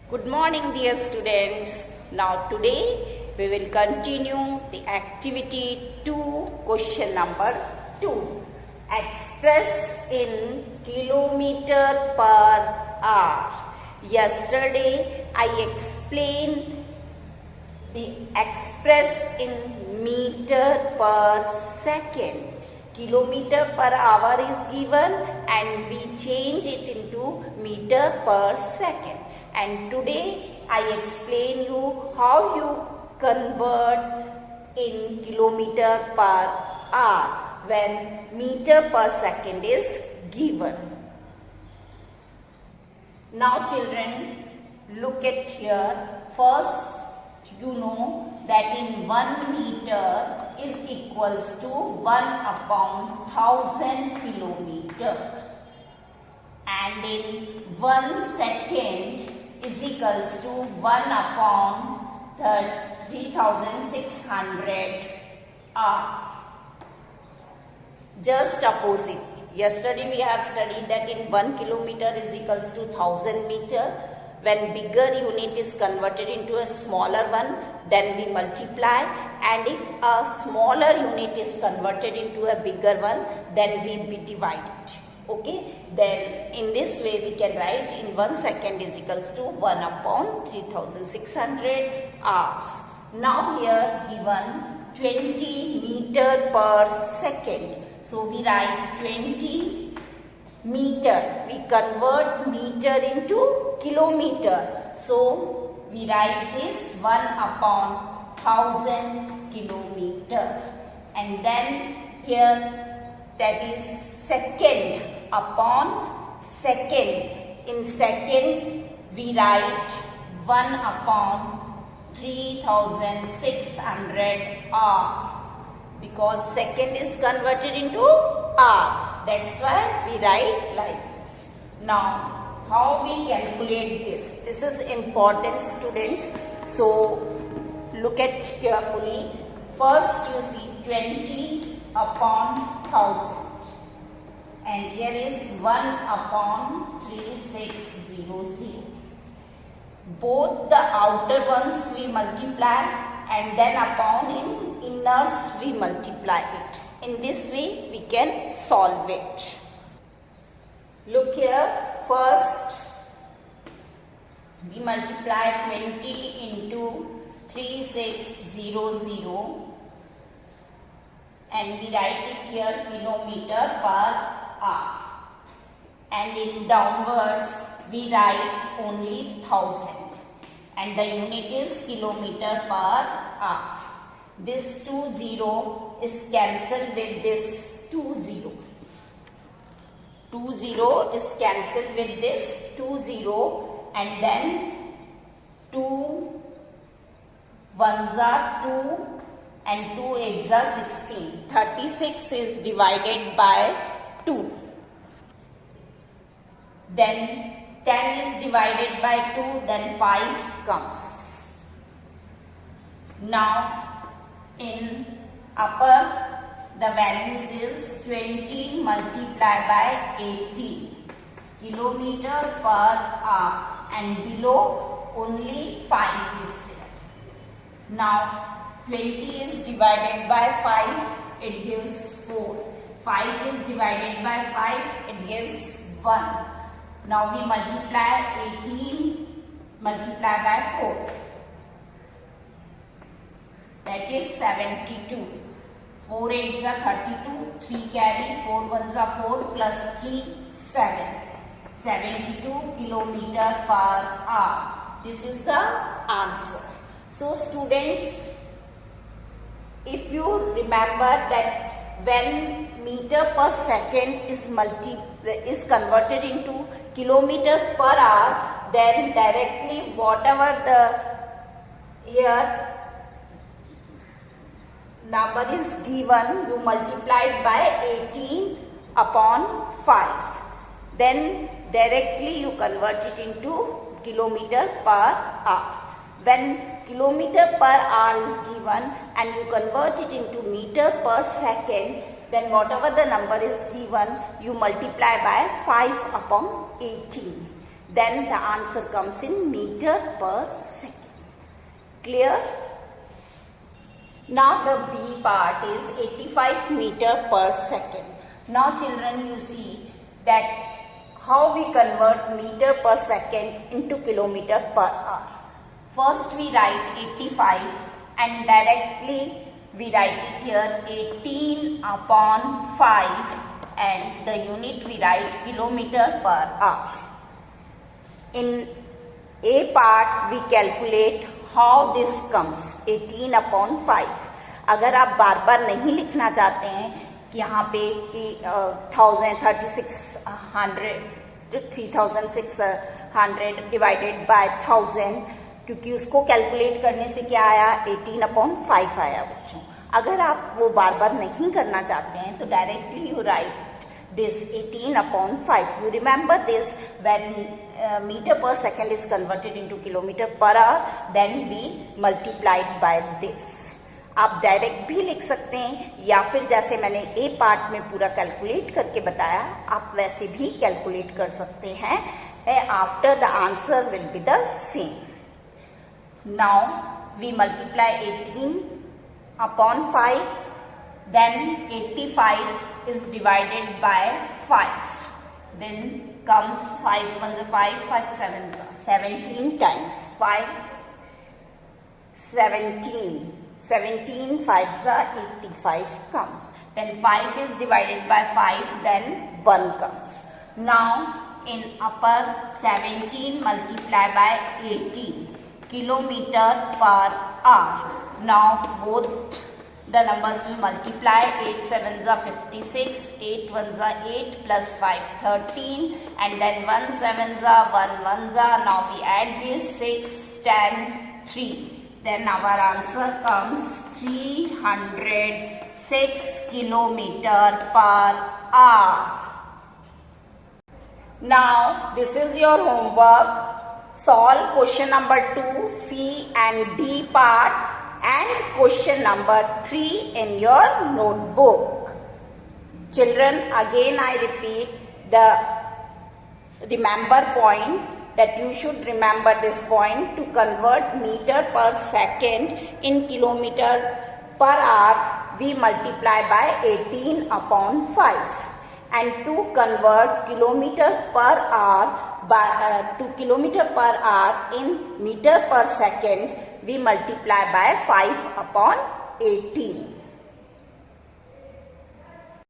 Good morning, dear students. Now today we will continue the activity 2, question number 2. Express in kilometer per hour. Yesterday I explained the express in meter per second. Kilometer per hour is given and we change it into meter per second. And today I explain you how you convert in kilometer per hour when meter per second is given. Now children, look at here. First, you know that in 1 meter is equals to 1 upon 1000 kilometer. And in 1 second is equals to 1 upon 3600 hour. Just opposite. Yesterday we have studied that in 1 kilometer is equals to 1000 meter. When bigger unit is converted into a smaller one, then we multiply, and if a smaller unit is converted into a bigger one, then we divide it. Okay, then in this way we can write in 1 second is equals to 1 upon 3600 hours. Now here given 20 meter per second. So we write 20 meter. We convert meter into kilometer. So we write this 1 upon 1000 kilometer. And then here that is second upon second. In second we write 1 upon 3600 hour, because second is converted into hour. That's why we write like this. Now how we calculate this? This is important, students. So look at carefully. First you see 20 upon 1000. And here is 1 upon 3600. Both the outer ones we multiply and then upon in inners we multiply it. In this way we can solve it. Look here. First we multiply 20 into 3600 and we write it here kilometer per hour, and in downwards we write only 1000 and the unit is kilometer per hour. This 20 is cancelled with this 20. 20 is cancelled with this 20, and then 2 ones are 2 and 2 8s are 16. 36 is divided by 2. Then 10 is divided by 2, then 5 comes. Now in upper the values is 20 multiplied by 80 kilometer per hour, and below only 5 is there. Now 20 is divided by 5, it gives 4. 5 is divided by 5, it gives 1. Now we multiply 18 multiplied by 4. That is 72. 4 8s are 32. 3 carry. 4 1s are 4 plus 3 7. 72 kilometer per hour. This is the answer. So students, if you remember that when meter per second is converted into kilometer per hour, then directly whatever the here number is given, you multiply it by 18 upon 5. Then directly you convert it into kilometer per hour. When kilometer per hour is given and you convert it into meter per second, then whatever the number is given, you multiply by 5 upon 18. then the answer comes in meter per second. Clear? Now the B part is 85 meter per second. Now children, you see that how we convert meter per second into kilometer per hour. First we write 85 and directly we write it here 18 upon 5 and the unit we write kilometer per hour. In A part we calculate how this comes 18 upon 5. अगर आप बार बार नहीं लिखना चाहते हैं कि यहाँ पे कि 3600 डिवाइडेड बाय 1000, क्योंकि उसको कैलकुलेट करने से क्या आया 18 अपॉन 5 आया बच्चों. अगर आप वो बार बार नहीं करना चाहते हैं तो directly you right this 18 upon 5. You remember this when meter per second is converted into kilometer per hour, then we multiplied by this. आप डायरेक्ट भी लिख सकते हैं या फिर जैसे मैंने ए पार्ट में पूरा कैलकुलेट करके बताया आप वैसे भी कैलकुलेट कर सकते हैं. After the answer will be the same. Now we multiply 18 upon 5, then 85 is divided by 5, then comes 5 1 5, 5 7 17 times 5 17 17 5 85 comes. Then 5 is divided by 5, then 1 comes. Now in upper 17 multiply by 18 kilometer per hour. Now both the numbers will multiply. 8 7s are 56, 8 1s are 8 plus 5 13 and then 1 7s are 1 1s are. Now we add this 6 10 3. Then our answer comes 306 kilometer per hour. Now this is your homework. Solve question number 2, C and D part and question number 3 in your notebook. Children, again I repeat the remember point that you should remember this point. To convert meter per second in kilometer per hour, we multiply by 18 upon 5. And to convert kilometer per hour to kilometer per hour in meter per second, we multiply by 5 upon 18.